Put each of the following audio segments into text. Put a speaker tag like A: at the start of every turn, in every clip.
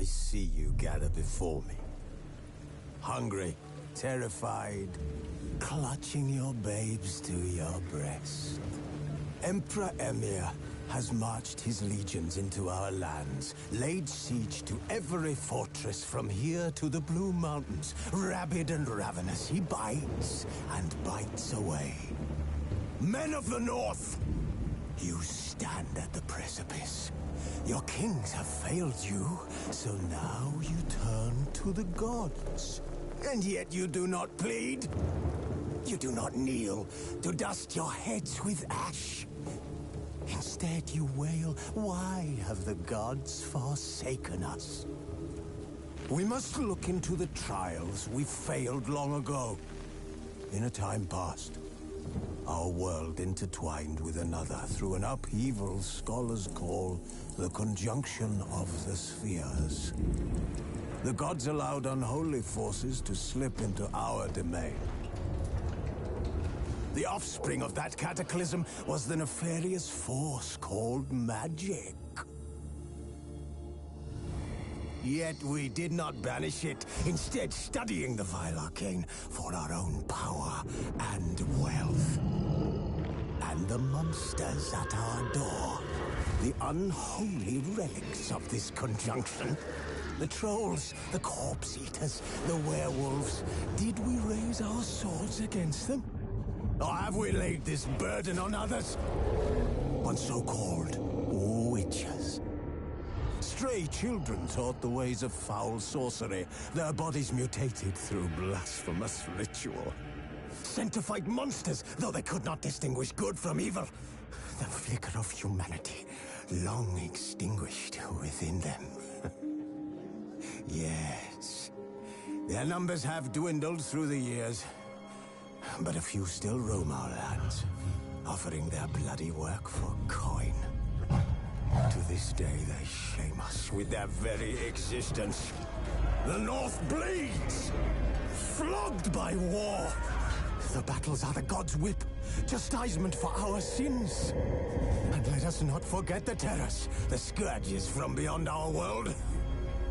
A: I see you gather before me. Hungry, terrified, clutching your babes to your breast. Emperor Emir has marched his legions into our lands, laid siege to every fortress from here to the Blue Mountains. Rabid and ravenous, he bites and bites away. Men of the North, you stand at the precipice. Your kings have failed you, so now you turn to the gods. And yet you do not plead. You do not kneel to dust your heads with ash. Instead you wail, why have the gods forsaken us? We must look into the trials we failed long ago. In a time past, our world intertwined with another through an upheaval scholars call the conjunction of the spheres. The gods allowed unholy forces to slip into our domain. The offspring of that cataclysm was the nefarious force called magic. Yet we did not banish it, instead studying the vile arcane for our own power and wealth. And the monsters at our door, the unholy relics of this conjunction. The trolls, the corpse-eaters, the werewolves. Did we raise our swords against them? Or have we laid this burden on others? On so-called witches. Stray children taught the ways of foul sorcery, their bodies mutated through blasphemous ritual. Sent to fight monsters, though they could not distinguish good from evil. The flicker of humanity, long extinguished within them. Yes, their numbers have dwindled through the years. But a few still roam our lands, offering their bloody work for coin. To this day, they shame us with their very existence. The North bleeds, flogged by war. The battles are the gods' whip, chastisement for our sins. And let us not forget the terrors, the scourges from beyond our world.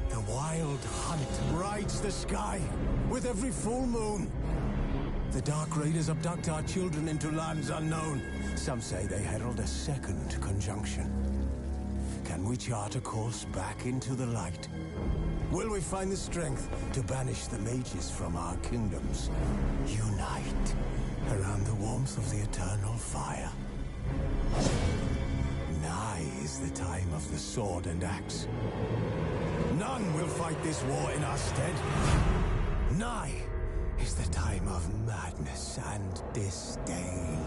A: The wild hunt rides the sky with every full moon. The Dark Raiders abduct our children into lands unknown. Some say they herald a second conjunction. Can we chart a course back into the light? Will we find the strength to banish the mages from our kingdoms? Unite around the warmth of the eternal fire. Nigh is the time of the sword and axe. None will fight this war in our stead. Nigh is the time of madness and disdain.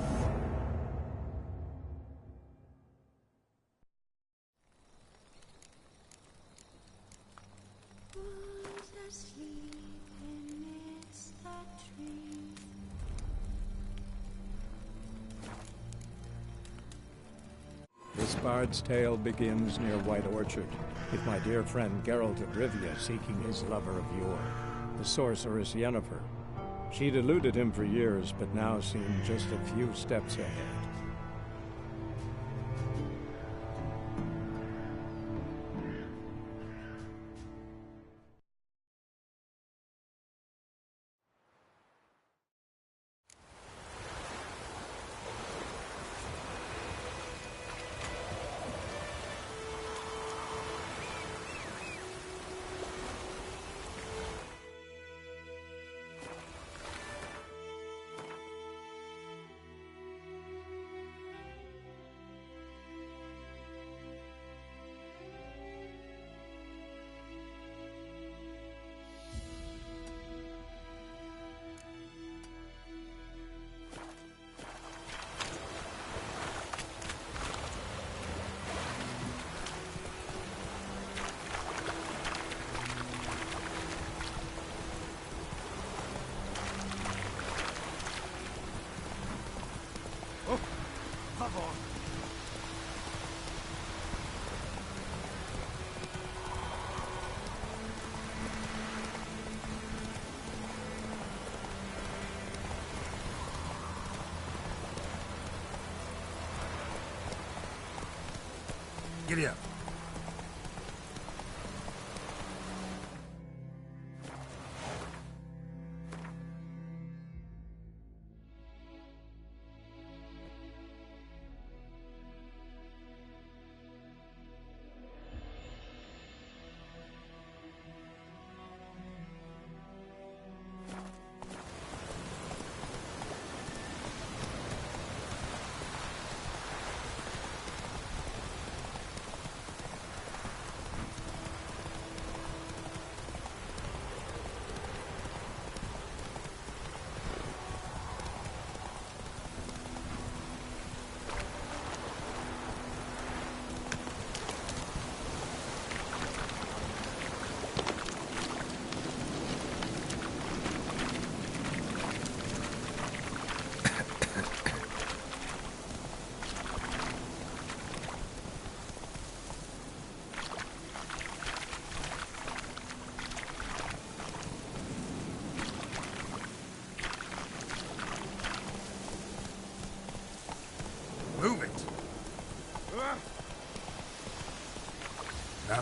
B: This bard's tale begins near White Orchard, with my dear friend Geralt of Rivia seeking his lover of yore, the sorceress Yennefer. She'd eluded him for years, but now seemed just a few steps ahead.
C: Giddy up.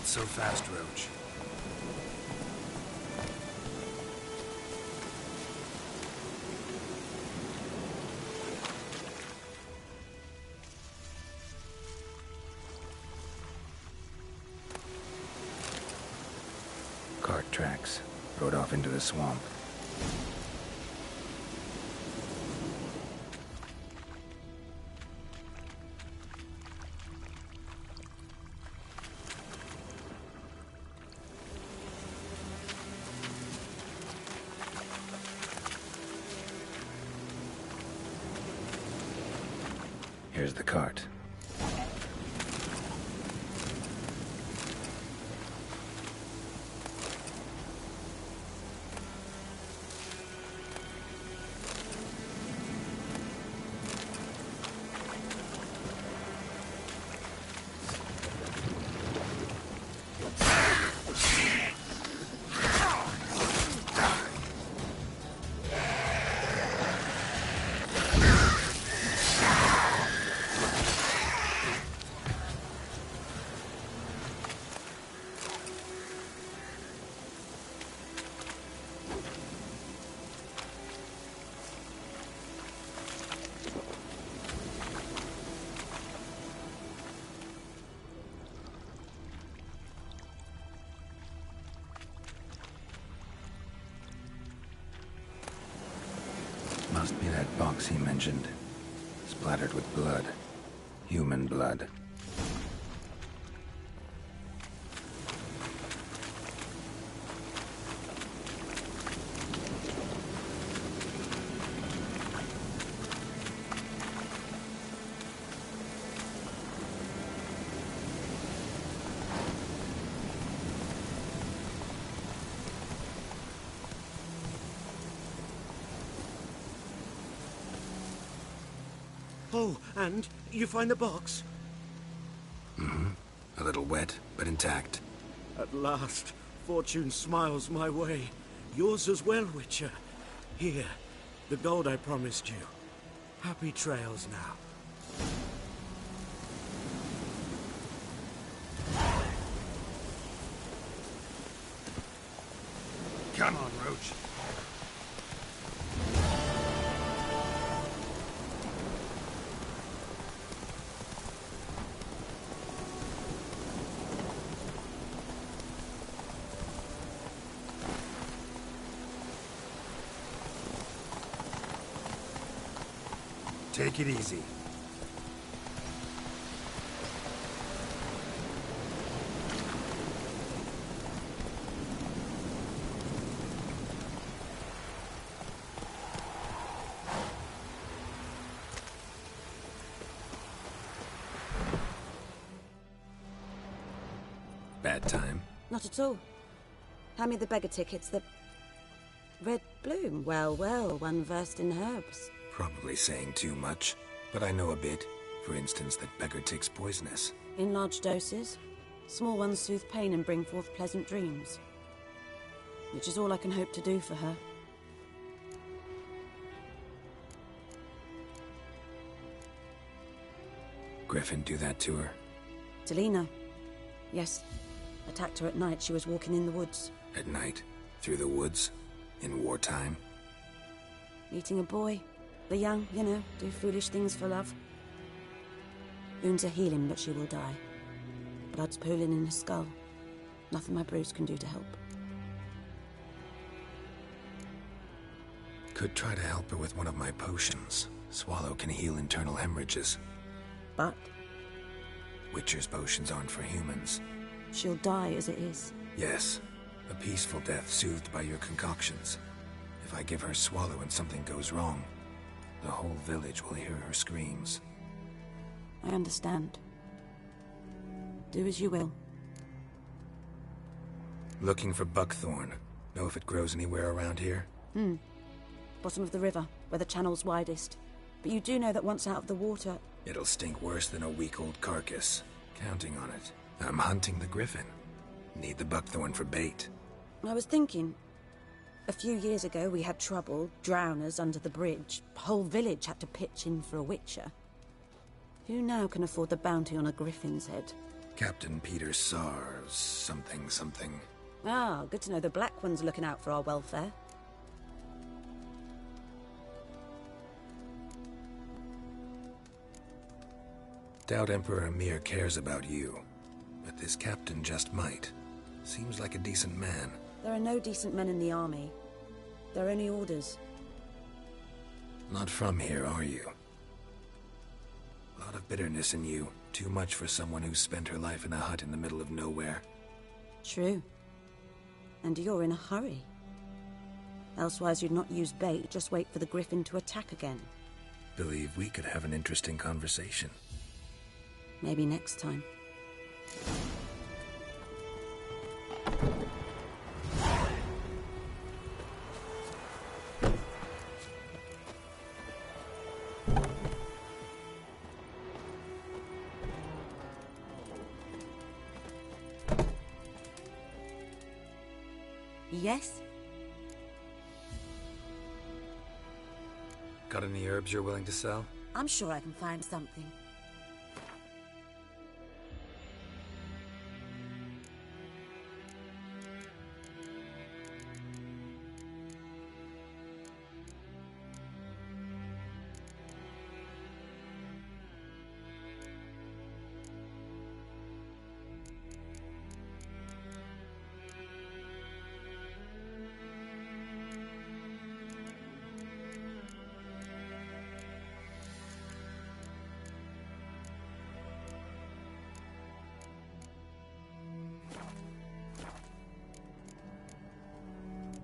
C: Not so fast, Roach. Cart tracks. Rode off into the swamp. Here's the cart. Must be that box he mentioned. Splattered with blood. Human blood.
D: Oh, and you find the box?
C: Mm-hmm. A little wet, but intact.
D: At last, fortune smiles my way. Yours as well, Witcher. Here, the gold I promised you. Happy trails now.
C: Come on, Roach. Take it easy. Bad time?
E: Not at all. Hand me the beggar tickets, the... Red bloom. Well, well, one versed in herbs.
C: Probably saying too much, but I know a bit. For instance, that beggar tick's poisonous.
E: In large doses. Small ones soothe pain and bring forth pleasant dreams. Which is all I can hope to do for her.
C: Griffin do that to her?
E: Delina. Yes. Attacked her at night. She was walking in the woods.
C: At night? Through the woods? In wartime?
E: Meeting a boy. The young, you know, do foolish things for love. Wounds are healing, but she will die. Blood's pooling in her skull. Nothing my brews can do to help.
C: Could try to help her with one of my potions. Swallow can heal internal hemorrhages.
E: But?
C: Witcher's potions aren't for humans.
E: She'll die as it is.
C: Yes. A peaceful death soothed by your concoctions. If I give her Swallow and something goes wrong, the whole village will hear her screams.
E: I understand. Do as you will.
C: Looking for buckthorn. Know if it grows anywhere around here?
E: Bottom of the river, where the channel's widest. But you do know that once out of the water...
C: It'll stink worse than a week-old carcass. Counting on it. I'm hunting the griffin. Need the buckthorn for bait.
E: I was thinking... A few years ago we had trouble, drowners under the bridge. Whole village had to pitch in for a witcher. Who now can afford the bounty on a griffin's head?
C: Captain Peter Sars, something something.
E: Ah, good to know the Black One's looking out for our welfare.
C: Doubt Emperor Emir cares about you, but this captain just might. Seems like a decent man.
E: There are no decent men in the army. They're only orders.
C: Not from here, are you? A lot of bitterness in you. Too much for someone who spent her life in a hut in the middle of nowhere.
E: True. And you're in a hurry. Elsewise you'd not use bait, just wait for the griffin to attack again.
C: Believe we could have an interesting conversation.
E: Maybe next time. Yes?
C: Got any herbs you're willing to sell?
E: I'm sure I can find something.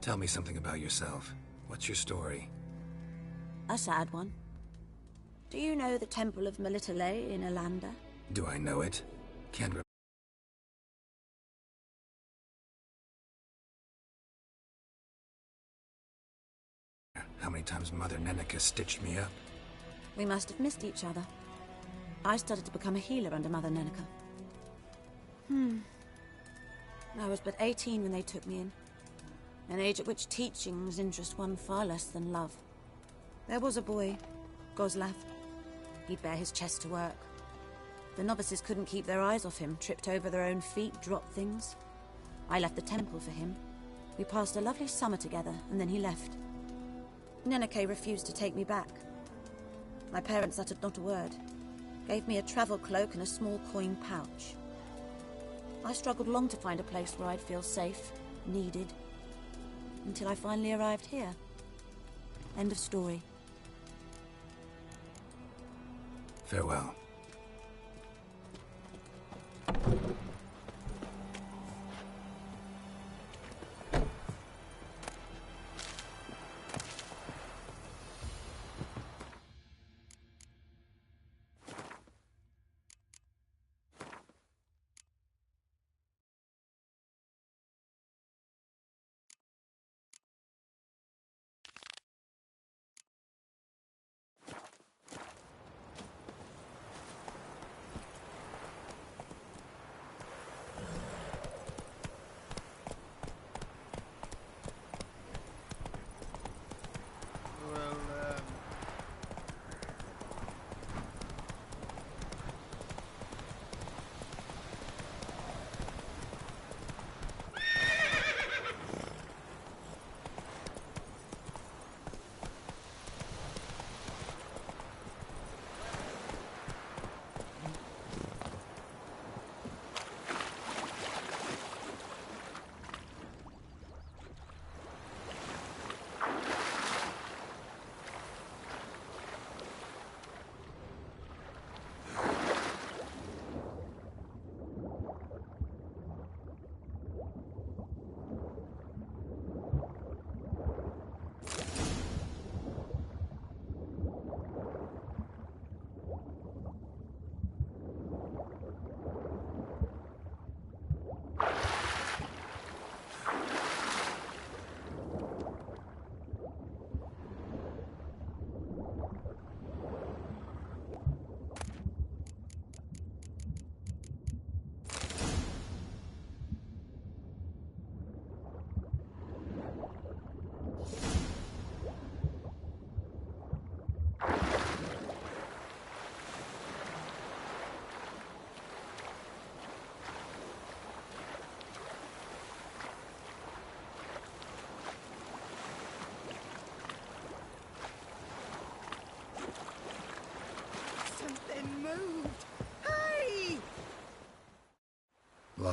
C: Tell me something about yourself. What's your story?
E: A sad one. Do you know the Temple of Melitele in Alanda?
C: Do I know it? Can't remember. How many times Mother Nenica stitched me up?
E: We must have missed each other. I started to become a healer under Mother Nenica. I was but 18 when they took me in. An age at which teachings interest one far less than love. There was a boy, Goslav. He'd bare his chest to work. The novices couldn't keep their eyes off him, tripped over their own feet, dropped things. I left the temple for him. We passed a lovely summer together, and then he left. Nenike refused to take me back. My parents uttered not a word. Gave me a travel cloak and a small coin pouch. I struggled long to find a place where I'd feel safe, needed, until I finally arrived here. End of story.
C: Farewell.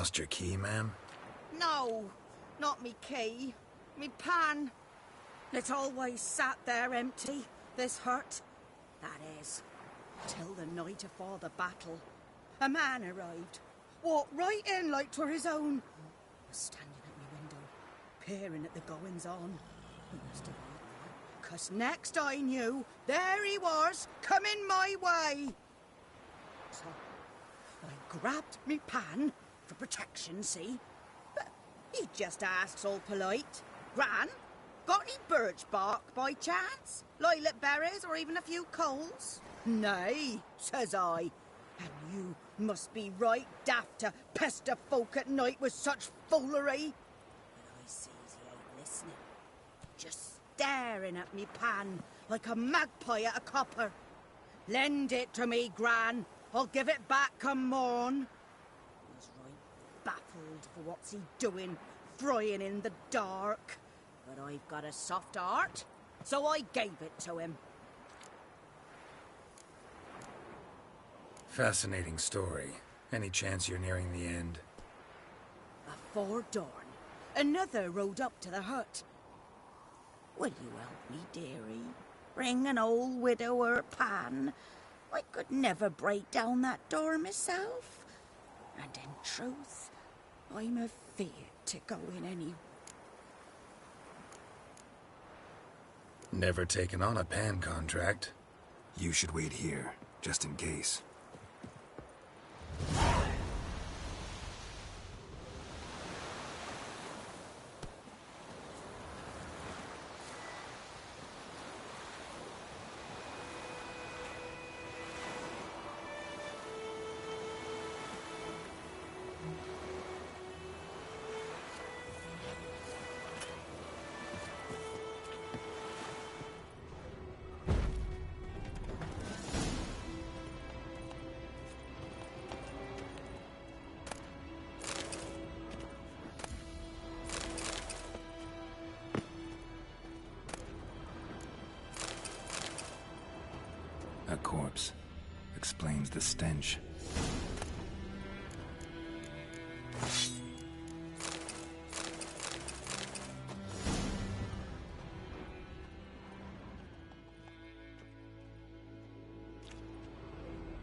C: Lost your key, ma'am?
F: No, not me key. Me pan. It's always sat there empty, this hut. That is, till the night afore the battle. A man arrived, walked right in like 'twere his own. Was standing at me window, peering at the goings-on. He must have heard, 'cause next I knew, there he was, coming my way. So I grabbed me pan, for protection, see? But he just asks all polite, Gran, got any birch bark by chance? Lilac berries or even a few coals? Nay, says I. And you must be right daft to pester folk at night with such foolery. But I sees he ain't listening. Just staring at me pan like a magpie at a copper. Lend it to me, Gran. I'll give it back come morn. I was right baffled for what's he doing, frying in the dark. But I've got a soft heart, so I gave it to him.
C: Fascinating story. Any chance you're nearing the end?
F: Afore dawn, another rode up to the hut. Will you help me, dearie? Bring an old widower pan. I could never break down that door myself. And in truth, I'm afeard to go in any...
C: Never taken on a pan contract. You should wait here, just in case. A corpse. Explains the stench.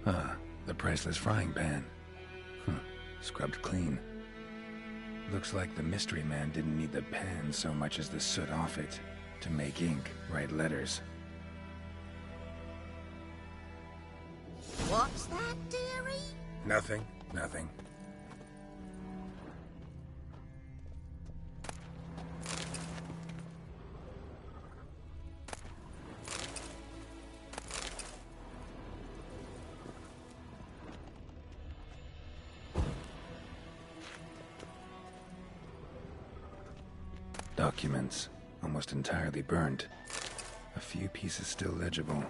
C: Ah, the priceless frying pan. Scrubbed clean. Looks like the mystery man didn't need the pan so much as the soot off it to make ink, write letters.
F: What's that, dearie?
C: Nothing. Documents, almost entirely burned. A few pieces still legible.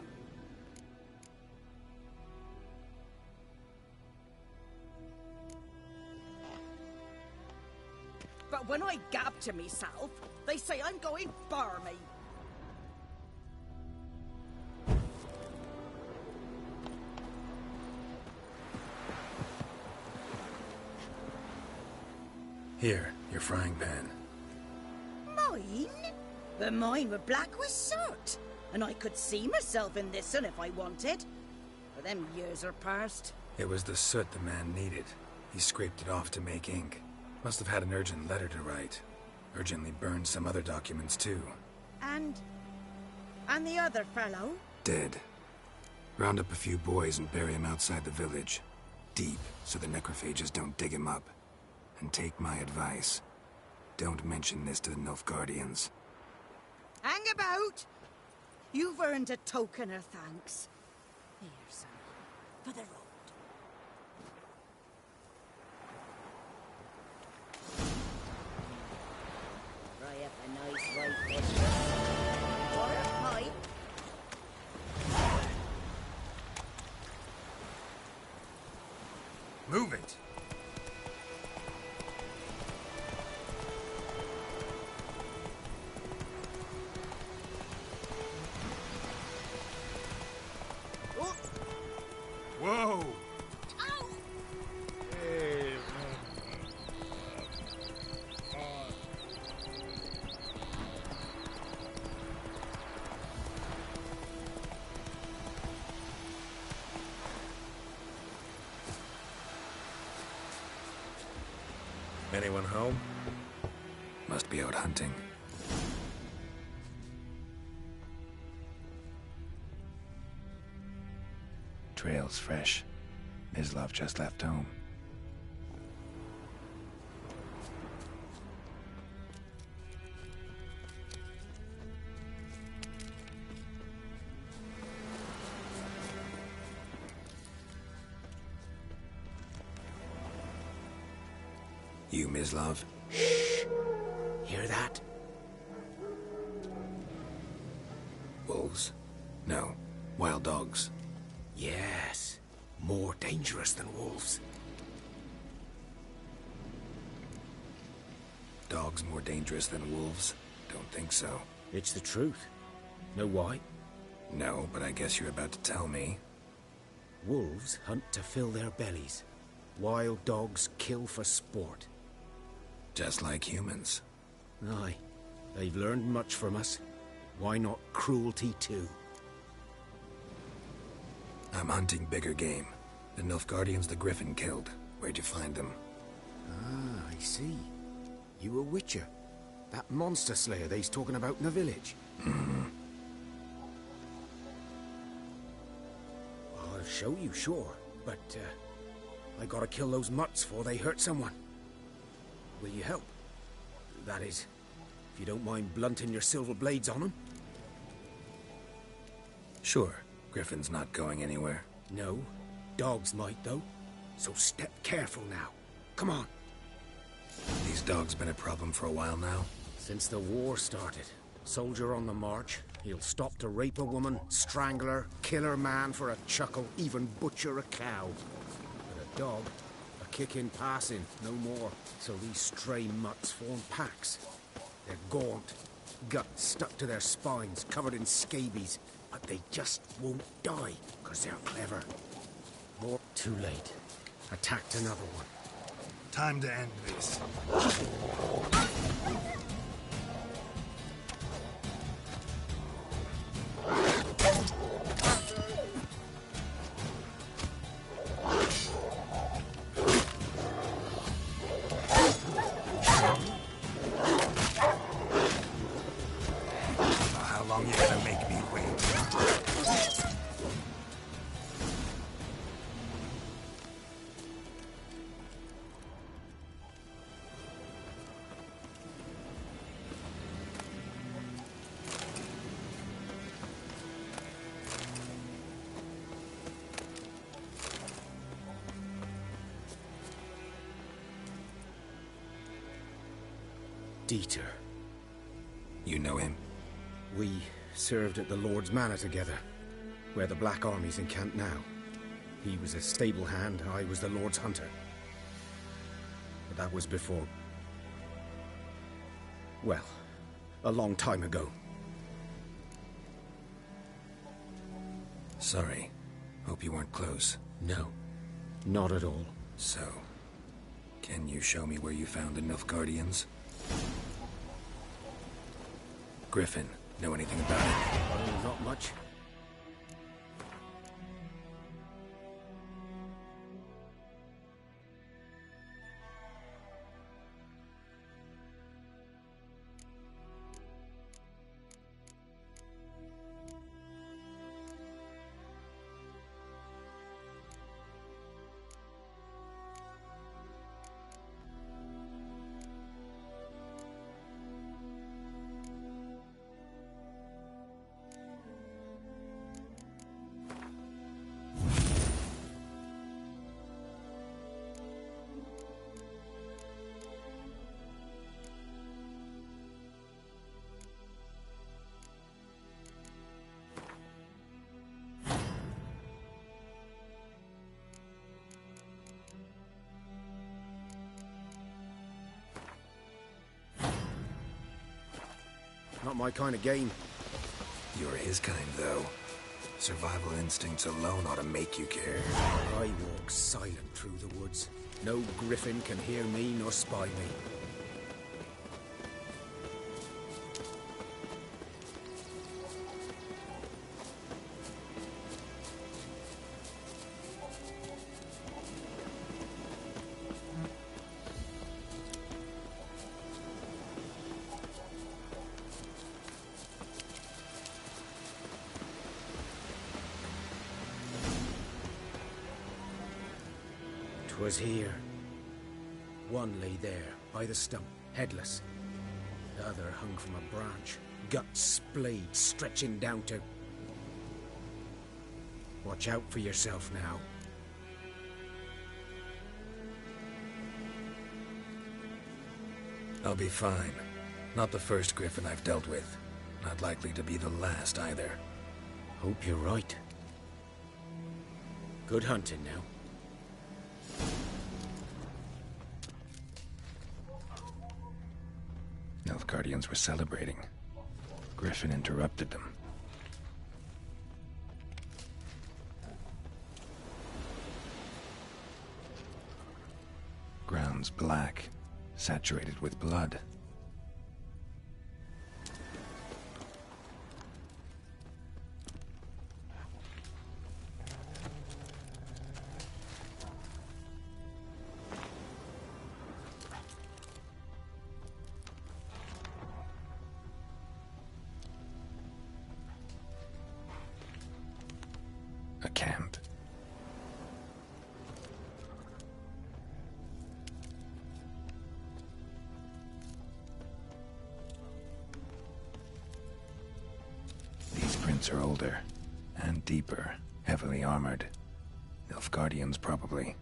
F: But when I gab to myself, they say I'm going barmy.
C: Here, your frying pan.
F: Mine? But mine were black with soot, and I could see myself in this one if I wanted. But them years are past.
C: It was the soot the man needed. He scraped it off to make ink. Must have had an urgent letter to write. Urgently burned some other documents too.
F: And the other fellow?
C: Dead. Round up a few boys and bury him outside the village. Deep, so the necrophages don't dig him up. And take my advice. Don't mention this to the Nilfgaardians.
F: Hang about! You've earned a token of thanks. Here, son, for the road. Fry up a nice white fish. Or a pipe.
C: Move it! Whoa!
G: Anyone home?
C: Must be out hunting. Trail's fresh. Mislav just left home. You, Mislav?
H: Shh! Hear that?
C: Wolves? No. Wild dogs.
H: Yes. More dangerous than wolves.
C: Dogs more dangerous than wolves? Don't think so.
H: It's the truth. Know why?
C: No, but I guess you're about to tell me.
H: Wolves hunt to fill their bellies. Wild dogs kill for sport.
C: Just like humans.
H: Aye. They've learned much from us. Why not cruelty too?
C: I'm hunting bigger game. The Nilfgaardians the Griffin killed. Where'd you find them?
H: Ah, I see. You a witcher. That monster slayer they's talking about in the village.
C: Mm-hmm.
H: I'll show you, sure. But, I gotta kill those mutts before they hurt someone. Will you help? That is, if you don't mind blunting your silver blades on them.
C: Sure. Griffin's not going anywhere.
H: No. Dogs might, though. So step careful now. Come on.
C: These dogs been a problem for a while now?
H: Since the war started. Soldier on the march. He'll stop to rape a woman, strangle her, kill her man for a chuckle, even butcher a cow. But a dog, a kick in passing, no more. So these stray mutts form packs. They're gaunt, guts stuck to their spines, covered in scabies. But they just won't die, because they're clever. More too late. Attacked another one.
C: Time to end this. How long you gonna make me wait?
H: Dieter.
C: You know him?
H: We served at the Lord's Manor together, where the Black Army's encamped now. He was a stable hand, I was the Lord's hunter. But that was before... well, a long time ago.
C: Sorry. Hope you weren't close.
H: No, not at all.
C: So, can you show me where you found the Nilfgaardians? Griffin, know anything about it?
H: Oh, not much. Not my kind of game.
C: You're his kind, though. Survival instincts alone ought to make you care.
H: I walk silent through the woods. No griffin can hear me nor spy me. 'Twas here. One lay there, by the stump, headless. The other hung from a branch, guts splayed, stretching down to... Watch out for yourself now.
C: I'll be fine. Not the first griffin I've dealt with. Not likely to be the last either.
H: Hope you're right. Good hunting now.
C: Nilfgaardians were celebrating. Griffin interrupted them. Ground's black, saturated with blood. A camp. These prints are older and deeper, heavily armored. Nilfgaardians, probably.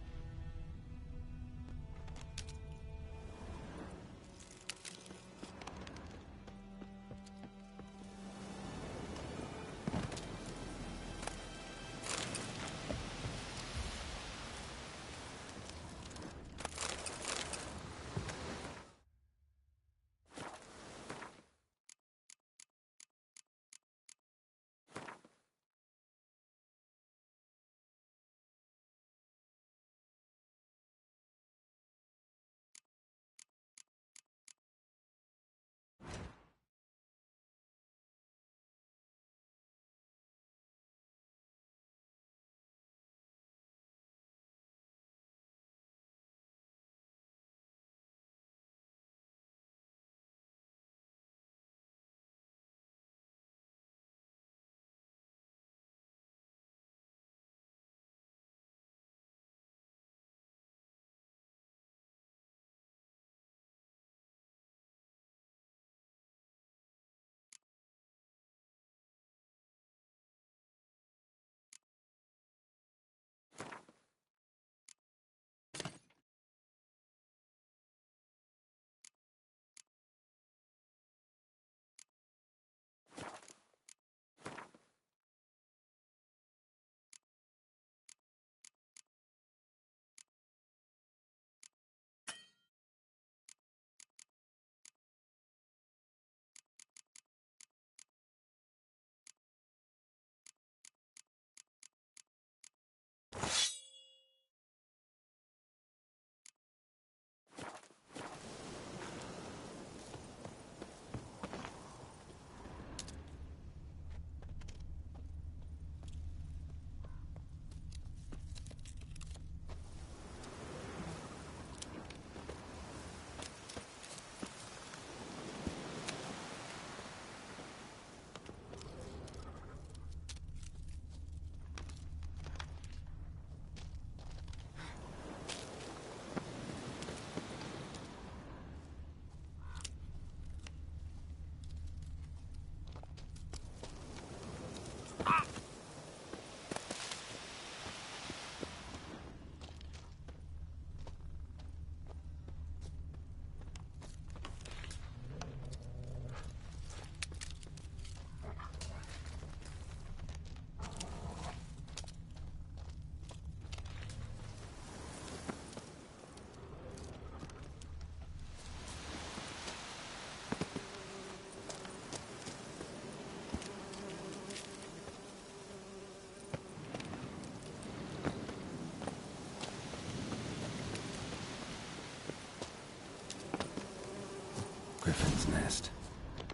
C: Griffin's nest.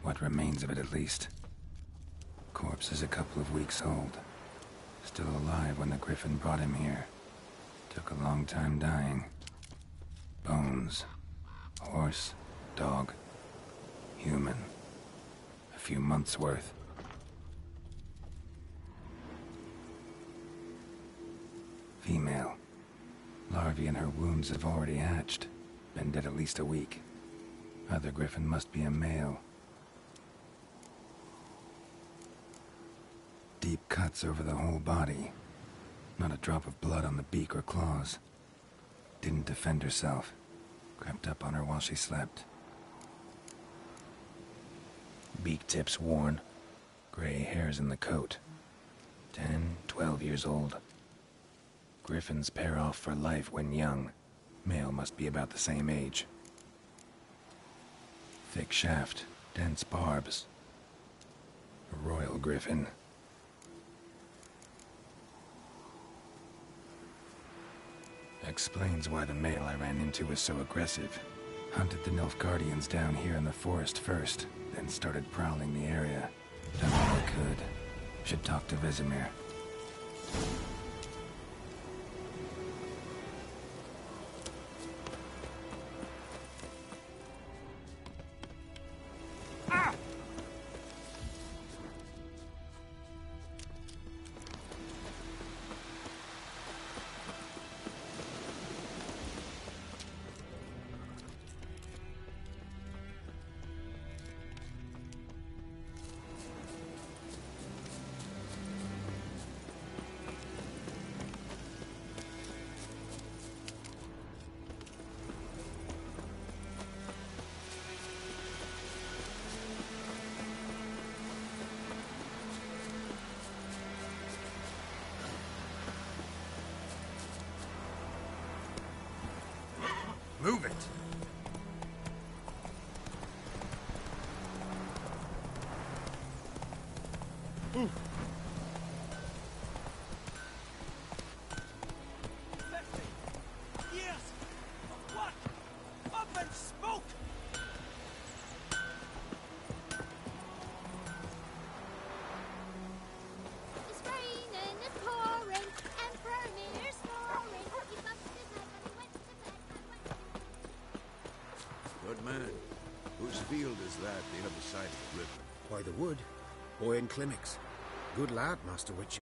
C: What remains of it, at least. Corpse is a couple of weeks old. Still alive when the Griffin brought him here. Took a long time dying. Bones. Horse. Dog. Human. A few months' worth. Female. Larvae in her wounds have already hatched. Been dead at least a week. Other griffin must be a male. Deep cuts over the whole body. Not a drop of blood on the beak or claws. Didn't defend herself. Crept up on her while she slept. Beak tips worn. Gray hairs in the coat. 10, 12 years old. Griffins pair off for life when young. Male must be about the same age. Thick shaft, dense barbs. A royal griffin. Explains why the male I ran into was so aggressive. Hunted the Nilfgaardians down here in the forest first, then started prowling the area. Done all I could. Should talk to Vesemir. Move it!
A: Yes! What? Up and smoke!
G: It's raining, it's pouring, Emperor Mir's snoring. He bumped his head when he went to bed.
I: Good man. Whose field is that the other side of the river?
H: By the wood. Boy in Climmix. Good lad, Master Witcher.